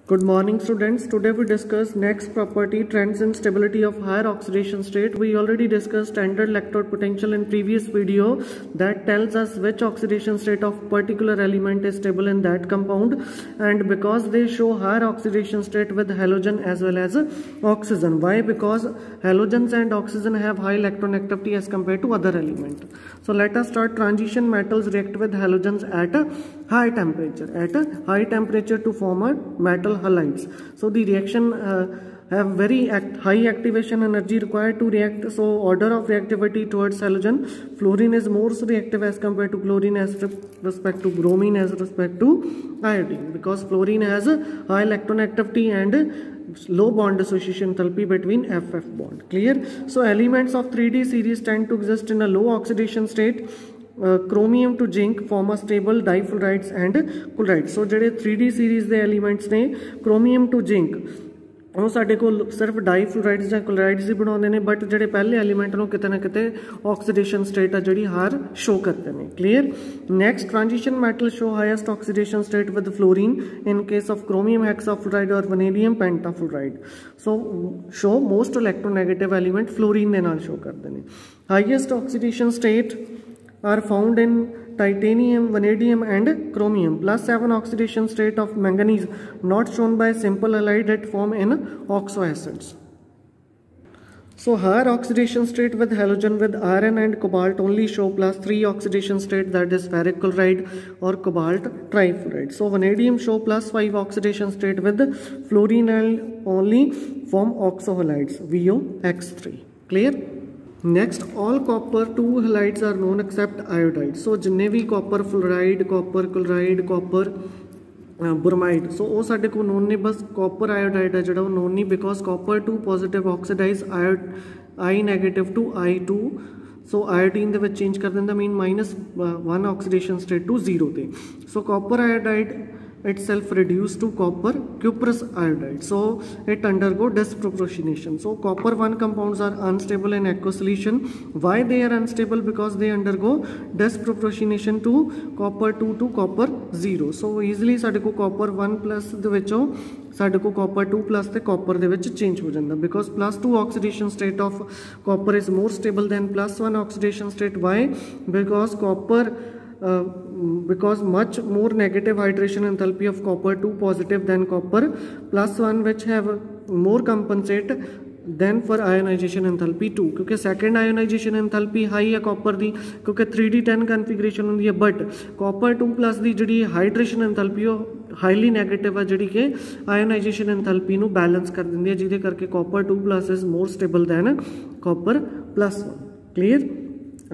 Good morning students. Today we discuss next property, trends in stability of higher oxidation state. We already discussed standard electrode potential in previous video that tells us which oxidation state of particular element is stable in that compound, and because they show higher oxidation state with halogen as well as oxygen. Why? Because halogens and oxygen have high electronegativity as compared to other element. So let us start. Transition metals react with halogens at a high temperature. At a high temperature to form a metal halides. So the reaction have very high activation energy required to react. So order of reactivity towards halogen, fluorine is more reactive as compared to chlorine as respect to bromine as respect to iodine, because fluorine has a high electronegativity and low bond dissociation enthalpy between FF bond. Clear? So elements of 3D series tend to exist in a low oxidation state. Chromium to zinc form a stable difluorides and chlorides. So ਜਿਹੜੇ 3D series ਦੇ elements ਨੇ chromium to zinc ਉਹ ਸਾਡੇ ਕੋਲ ਸਿਰਫ ਡਾਈਫਲੋਰਾਈਡਸ ਜਾਂ ਕਲੋਰਾਈਡਸ ਹੀ ਬਣਾਉਂਦੇ ਨੇ, ਬਟ ਜਿਹੜੇ ਪਹਿਲੇ ਐਲੀਮੈਂਟ ਨੂੰ ਕਿਤੇ ਨਾ ਕਿਤੇ ਆਕਸੀਡੇਸ਼ਨ ਸਟੇਟ ਆ ਜਿਹੜੀ ਹਾਰ ਸ਼ੋ ਕਰਦੇ ਨੇ. Clear? Next, transition metal show highest oxidation state with fluorine in case of chromium hexafluoride or vanadium pentafluoride. So show most electronegative element fluorine ਦੇ ਨਾਲ ਸ਼ੋ ਕਰਦੇ ਨੇ. Highest oxidation state are found in titanium, vanadium and chromium. +7 oxidation state of manganese not shown by simple halide that form in oxo acids. So higher oxidation state with halogen with iron and cobalt only show +3 oxidation state, that is ferric chloride or cobalt trifluoride. So vanadium show +5 oxidation state with fluorine and only form oxo halides VOX3. Clear? Next, all copper 2 halides are known except iodide. So जिन्ने भी copper fluoride, copper chloride, copper bromide, so वो साढ़े को known ने, बस copper iodide है जड़ा वो known नहीं, because copper 2 positive oxidize I negative to I2. So iodine ਦੇ ਵਿੱਚ change कर देंदा, mean -1 oxidation state to 0 ਤੇ. So copper iodide itself reduced to copper cuprous iodide, so it undergo disproportionation. So copper 1 compounds are unstable in aqueous solution. Why they are unstable? Because they undergo disproportionation to copper 2 to copper 0. So easily ਸਾਡੇ ਕੋ copper 1 plus ਦੇ ਵਿੱਚੋਂ ਸਾਡੇ ਕੋ copper 2 plus ਤੇ copper ਦੇ ਵਿੱਚ change ਹੋ ਜਾਂਦਾ, because +2 oxidation state of copper is more stable than +1 oxidation state. Why? Because because much more negative hydration enthalpy of copper 2 positive than copper +1, which have more compensate than for ionization enthalpy 2, क्योंकि second ionization enthalpy high है copper दी, क्योंकि 3d10 configuration होंदी है, but copper 2 plus दी जिहड़ी hydration enthalpy हो highly negative है, जिहड़ी कि ionization enthalpy नू balance कर दिंदी है, जिहदे करके copper 2 plus is more stable than copper +1. Clear?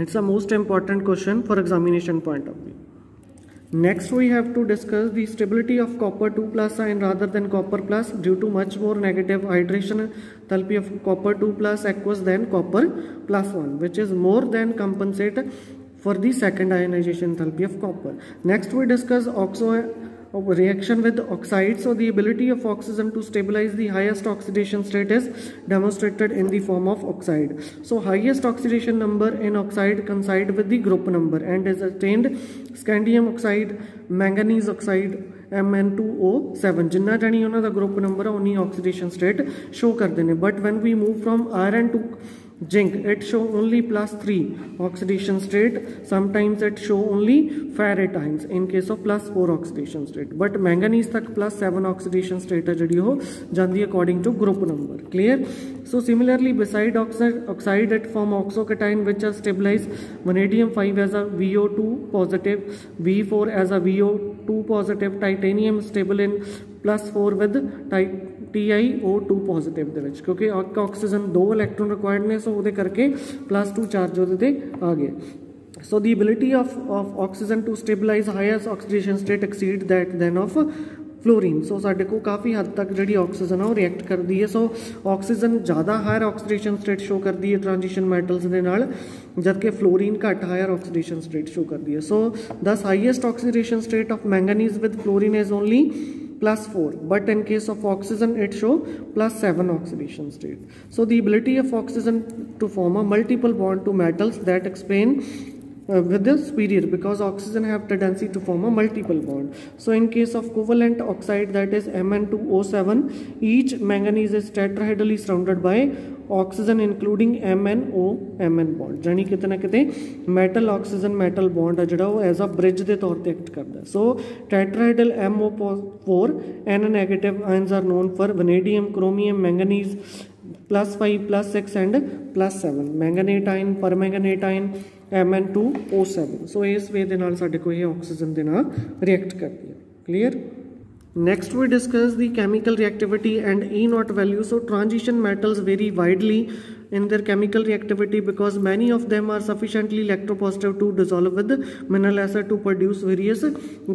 It's a most important question for examination point of view. Next, we have to discuss the stability of copper 2 plus ion rather than copper plus due to much more negative hydration enthalpy of copper 2 plus aqueous than copper +1, which is more than compensate for the second ionization enthalpy of copper. Next, we discuss oxo reaction with oxide. So the ability of oxygen to stabilize the highest oxidation state is demonstrated in the form of oxide. So highest oxidation number in oxide coincide with the group number and is attained scandium oxide, manganese oxide, Mn2O7. जिन्ना जानी उन्हां दा group number है उन्नी oxidation state show करते हैं. But when we move from iron to zinc, it show only +3 oxidation state. Sometimes it show only ferrite ions in case of +4 oxidation state, but manganese तक +7 oxidation state है जिहड़ी हो जांदी according to group number. Clear? So similarly, beside oxide it form oxocation which are stabilized vanadium 5 as a VO2 positive, V4 as a VO2 positive, titanium stable in +4 with TiO2 positive ਦੇ ਵਿੱਚ, क्योंकि oxygen 2 electron required ने, सो ਉਹਦੇ ਕਰਕੇ +2 charge ਉਹਦੇ ਤੇ ਆ ਗਿਆ. So the ability of oxygen to stabilize highest oxidation state exceed that than of fluorine. So ਸਾਡੇ ਕੋਲ ਕਾਫੀ ਹੱਦ ਤੱਕ ਜਿਹੜੀ ਆਕਸੀਜਨ ਆ ਉਹ ਰਿਐਕਟ ਕਰਦੀ ਹੈ. ਸੋ ਆਕਸੀਜਨ ਜ਼ਿਆਦਾ ਹਾਇਰ ਆਕਸੀਡੇਸ਼ਨ ਸਟੇਟ ਸ਼ੋ ਕਰਦੀ ਹੈ ਟ੍ਰਾਂਜੀਸ਼ਨ ਮੈਟਲਸ ਦੇ ਨਾਲ, ਜਦਕਿ ਫਲੋਰੀਨ ਘੱਟ ਹਾਇਰ ਆਕਸੀਡੇਸ਼ਨ ਸਟੇਟ ਸ਼ੋ ਕਰਦੀ ਹੈ. ਸੋ ਦਸ highest oxidation state of manganese with fluorine is only +4, but in case of oxygen it show +7 oxidation state. So the ability of oxygen to form a multiple bond to metals that explain with the superior, because oxygen have tendency to form a multiple bond. So in case of covalent oxide, that is Mn2O7, each manganese is tetrahedrally surrounded by oxygen including MnO-Mn bond, यानी किते ना किते metal oxygen metal bond है जिहड़ा वो as a bridge के तौर पर एक्ट करता है. सो tetrahedral MO4 N negative ions are known for vanadium, chromium, manganese, +5, +6 and +7, manganate ion, permanganate ion, Mn2O7. सो इस वे दे नाल साडे कोल ये ऑक्सीजन दे नाल रिएक्ट करदी है. Clear. Next we discuss the chemical reactivity and E0 value. So transition metals vary widely in their chemical reactivity because many of them are sufficiently electropositive to dissolve with mineral acid to produce various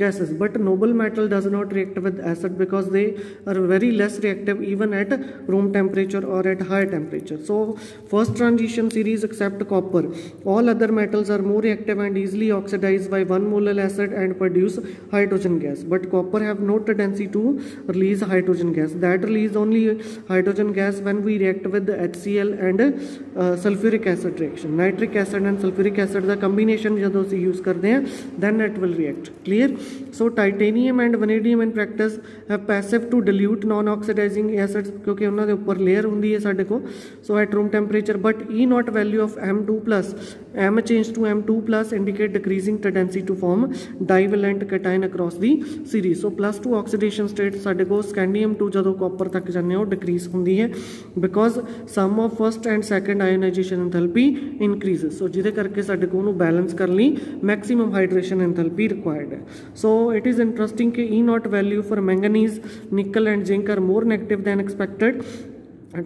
gases, but noble metal does not react with acid because they are very less reactive even at room temperature or at high temperature. So first transition series except copper, all other metals are more reactive and easily oxidized by 1 molar acid and produce hydrogen gas, but copper have no tendency to release hydrogen gas. That release only hydrogen gas when we react with the HCl and sulfuric acid reaction. Nitric acid and sulfuric acid the combination जब उसे use करते हैं then it will react. Clear. So titanium and vanadium in practice have passive to dilute non-oxidizing acids क्योंकि उन्होंने ऊपर layer होती है साढ़े को. So at room temperature, but E0 value of M2 plus M change to M2 plus indicate decreasing tendency to form divalent cation across the series. So +2 oxidation state साढ़े को scandium 2 जब copper तक जाने हो decrease होती है because sum of first and second ionization enthalpy increases. So जिदे करके साढ़े को उन्होंने balance कर ली maximum hydration enthalpy required है. So it is interesting कि E0 value for manganese, nickel and zinc are more negative than expected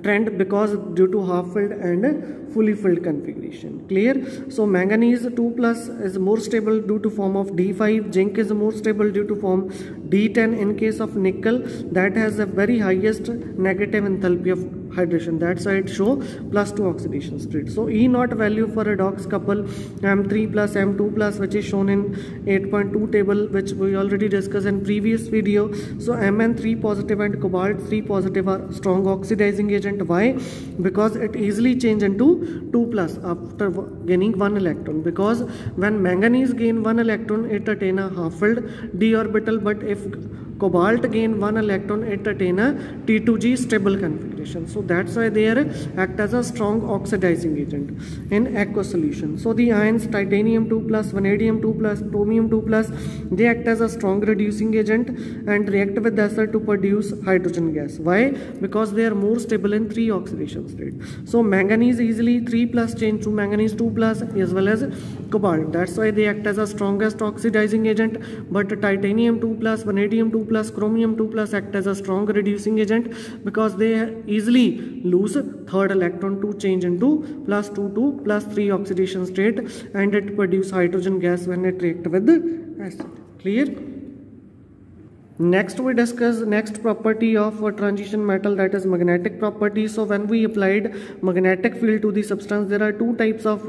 trend because due to half filled and fully filled configuration. Clear. So manganese 2 plus is more stable due to form of D5, zinc is more stable due to form D10. In case of nickel, that has a very highest negative enthalpy of hydration, that's why it show +2 oxidation state. So E0 value for a redox couple M3 plus M2 plus, which is shown in 8.2 table, which we already discussed in previous video. So Mn3 positive and cobalt 3 positive are strong oxidizing agent. Why? Because it easily change into 2 plus after gaining 1 electron, because when manganese gain 1 electron it attain a half filled d orbital, but if cobalt gain 1 electron it attain a T2G stable configuration. So that's why they are act as a strong oxidizing agent in aqueous solution. So the ions titanium 2 plus, vanadium 2 plus, chromium 2 plus, they act as a strong reducing agent and react with acid to produce hydrogen gas. Why? Because they are more stable in 3 oxidation state. So manganese easily 3 plus change to manganese 2 plus as well as cobalt. That's why they act as a strongest oxidizing agent. But titanium 2 plus, vanadium 2 plus, chromium 2 plus act as a strong reducing agent because they easily lose third electron to change into +2 to +3 oxidation state, and it produce hydrogen gas when it react with acid. Clear. Next we discuss next property of a transition metal, that is magnetic property. So when we applied magnetic field to the substance, there are 2 types of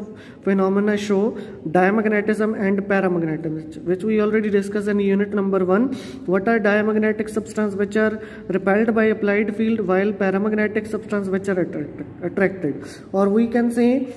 phenomena show, diamagnetism and paramagnetism, which we already discussed in unit number 1. What are diamagnetic substances? Which are repelled by applied field, while paramagnetic substances which are attracted. Or we can say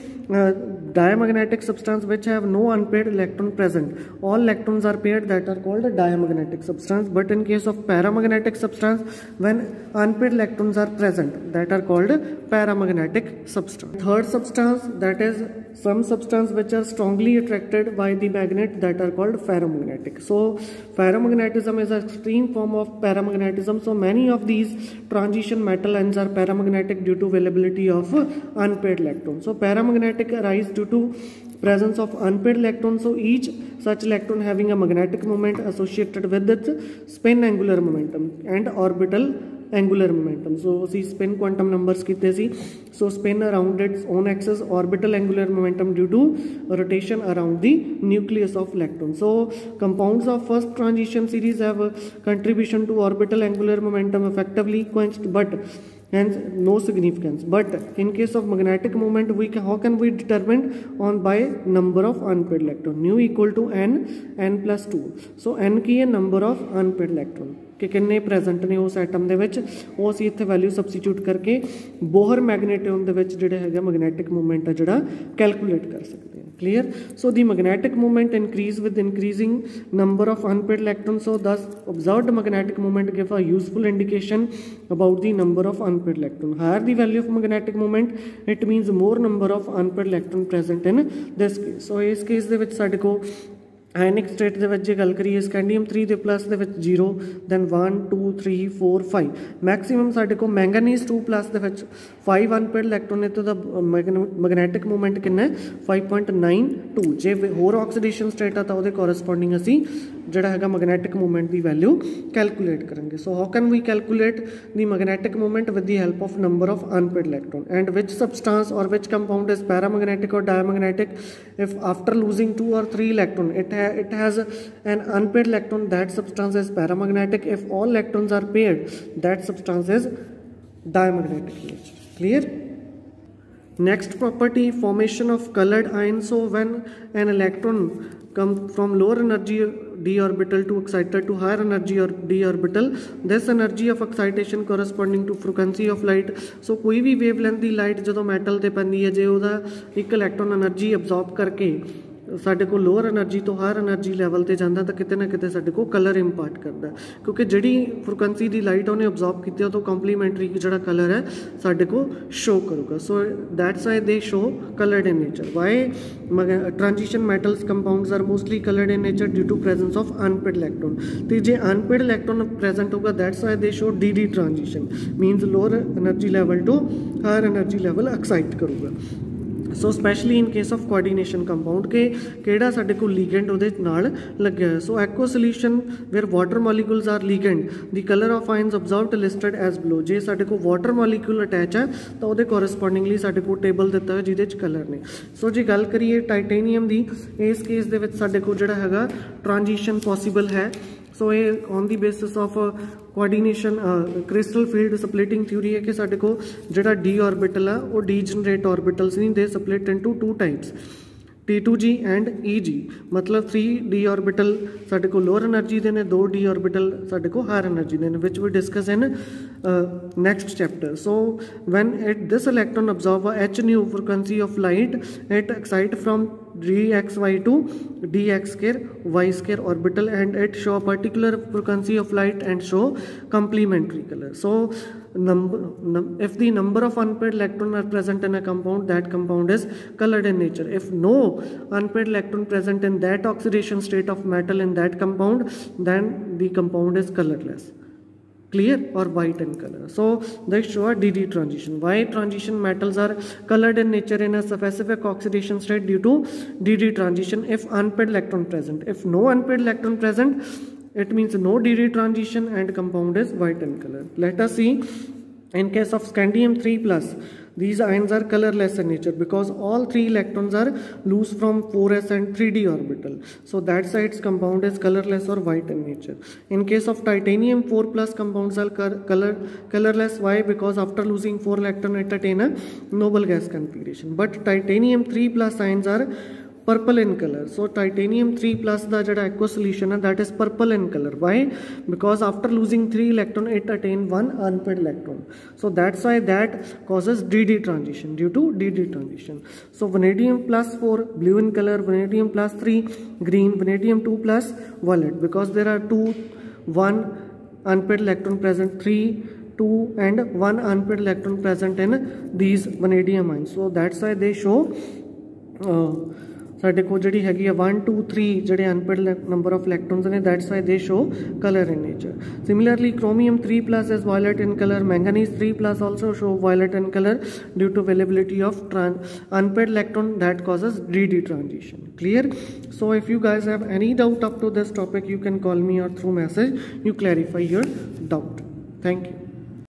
diamagnetic substance which have no unpaired electron present. All electrons are paired, that are called a diamagnetic substance. But in case of paramagnetic substance, when unpaired electrons are present, that are called paramagnetic substance. Third substance, that is some substance which are strongly attracted by the magnet, that are called ferromagnetic. So ferromagnetism is an extreme form of paramagnetism. So many of these transition metal ions are paramagnetic due to availability of unpaired electrons. So paramagnetic arise due to presence of unpaired electrons. So each such electron having a magnetic moment associated with its spin angular momentum and orbital angular momentum. So see spin quantum numbers कितने सी. So spin around its own axis, orbital angular momentum due to rotation around the nucleus of electron. So compounds of first transition series have a contribution to orbital angular momentum effectively quenched, but hence no significance. But in case of magnetic moment, how can we determine on by number of unpaired electron? Nu equal to n plus 2. So n की है number of unpaired electron कि किन्ने present ने उस atom दे विच, वो असीं इत्थे value substitute करके बोहर मैग्नेटियम दे विच जिहड़ा हैगा magnetic moment है जिहड़ा calculate कर सकते हैं. Clear? So the magnetic moment increase with increasing number of unpaired electrons. So thus observed magnetic moment give a useful indication about the number of unpaired electron. Higher the value of magnetic moment, it means more number of unpaired electron present in this case. So इस case ਦੇ ਵਿੱਚ ਸਾਡੇ को आयनिक state ਦੇ ਵਿੱਚ ਜੇ ਗੱਲ ਕਰੀਏ ਸਕੈਂਡੀਅਮ 3 ਦੇ ਪਲੱਸ ਦੇ ਵਿੱਚ 0 ਦੈਨ 1 2 3 4 5 ਮੈਕਸਿਮਮ ਸਾਡੇ ਕੋਲ ਮੈਂਗਨੀਜ਼ 2 ਪਲੱਸ ਦੇ ਵਿੱਚ 5 ਅਨਪੇਅਰਡ ਇਲੈਕਟ੍ਰੋਨ ਨੇ ਤਾਂ ਮੈਗਨੈਟਿਕ ਮੂਵਮੈਂਟ ਕਿੰਨਾ ਹੈ 5.92 ਜੇ ਹੋਰ ਆਕਸੀਡੇਸ਼ਨ ਸਟੇਟ ਆ ਤਾਂ ਉਹਦੇ ਕੋਰਸਪੋਂਡਿੰਗ ਅਸੀਂ ਜਿਹੜਾ ਹੈਗਾ ਮੈਗਨੈਟਿਕ ਮੂਵਮੈਂਟ ਦੀ ਵੈਲਿਊ ਕੈਲਕੂਲੇਟ ਕਰਾਂਗੇ so how can we calculate the magnetic movement with the help of number of unpaired electron and which substance or which compound is paramagnetic or diamagnetic if after losing 2 or 3 electron it has an unpaired electron, that substance is paramagnetic. If all electrons are paired, that substance is diamagnetic. Clear? Next property, formation of colored ions. So when an electron comes from lower energy d orbital to excited to higher energy or d orbital, this energy of excitation corresponding to frequency of light. So कोई भी wavelength दी light जो metal ते पैंदी है जे उदा एक electron energy absorb करके ਸਾਡੇ ਕੋਲ ਲੋਅਰ એનર્ਜੀ ਤੋਂ ਹਾਇਰ એનર્ਜੀ ਲੈਵਲ ਤੇ ਜਾਂਦਾ ਤਾਂ ਕਿਤੇ ਨਾ ਕਿਤੇ ਸਾਡੇ ਕੋਲ ਕਲਰ ਇੰਪਾਰਟ ਕਰਦਾ ਕਿਉਂਕਿ ਜਿਹੜੀ ਫ੍ਰੀਕੁਐਂਸੀ ਦੀ ਲਾਈਟ ਉਹਨੇ ਅਬਜ਼ੌਰਬ ਕੀਤੀ ਉਹ ਤੋਂ ਕੰਪਲੀਮੈਂਟਰੀ ਜਿਹੜਾ ਕਲਰ ਹੈ ਸਾਡੇ ਕੋਲ ਸ਼ੋ ਕਰੂਗਾ so that's why they show coloured in nature why transition metals compounds are mostly coloured in nature due to presence of unpaired electron ਤੇ ਜੇ ਅਨਪੇਅਰਡ ਇਲੈਕਟ੍ਰੋਨ ਪ੍ਰੈਜ਼ੈਂਟ ਹੋਗਾ that's why they show D transition means lower energy level to higher energy level excite ਕਰੂਗਾ so specially in case of coordination compound के केड़ा साडे को ligand उहदे नाल लग्या है so aqua solution where water molecules are ligand the colour of ions observed listed as below जे साडे को वाटर मॉलिक्यूल अटैच है तो उहदे कोरस्पोंडिंगली साडे को टेबल दिता है जिहदे च कलर ने सो जे गल करिए टाइटेनियम दी इस केस दे विच साडे को जिहड़ा हैगा ट्रांजिशन पॉसिबल है सो ये on the basis of coordination crystal field splitting theory है कि साडे को जिहड़ा डी ऑर्बिटल है वो डीजनरेट ऑर्बिटल्स नहीं they split into 2 types T2G and EG मतलब 3D ऑर्बिटल साडे को लोअर एनर्जी दे ने 2D ऑर्बिटल साडे को हायर एनर्जी दे ने which we discuss in next chapter so when this electron absorb h nu frequency of light it excite from dxy to dx square y square orbital and it show a particular frequency of light and show complementary color so if the number of unpaired electrons are present in a compound that compound is colored in nature if no unpaired electron present in that oxidation state of metal in that compound then the compound is colorless clear or white in color so they show a dd transition why transition metals are colored in nature in a specific oxidation state due to dd transition if unpaired electron present if no unpaired electron present it means no dd transition and compound is white in color let us see in case of scandium 3+ these ions are colorless in nature because all 3 electrons are loose from 4s and 3d orbital so that's why its compound is colorless or white in nature in case of titanium 4+ compounds are colorless why because after losing 4 electron it attain a noble gas configuration but titanium 3+ ions are purple in color so titanium 3+ the jada aqueous solution that is purple in color why because after losing 3 electron it attain 1 unpaired electron so that's why that causes dd transition due to dd transition so vanadium +4 blue in color vanadium +3 green vanadium 2+ violet because there are 1 unpaired electron present 3 2 and 1 unpaired electron present in these vanadium ions so that's why they show साडे को जिहड़ी हैगी 1 2 3 जिहड़े unpaired number of electrons ने that's why they show colour in nature similarly chromium 3+ is violet in colour manganese 3+ also show violet in color due to availability of unpaired electron that causes dd transition clear so if you guys have any doubt up to this topic you can call me or through message you clarify your doubt thank you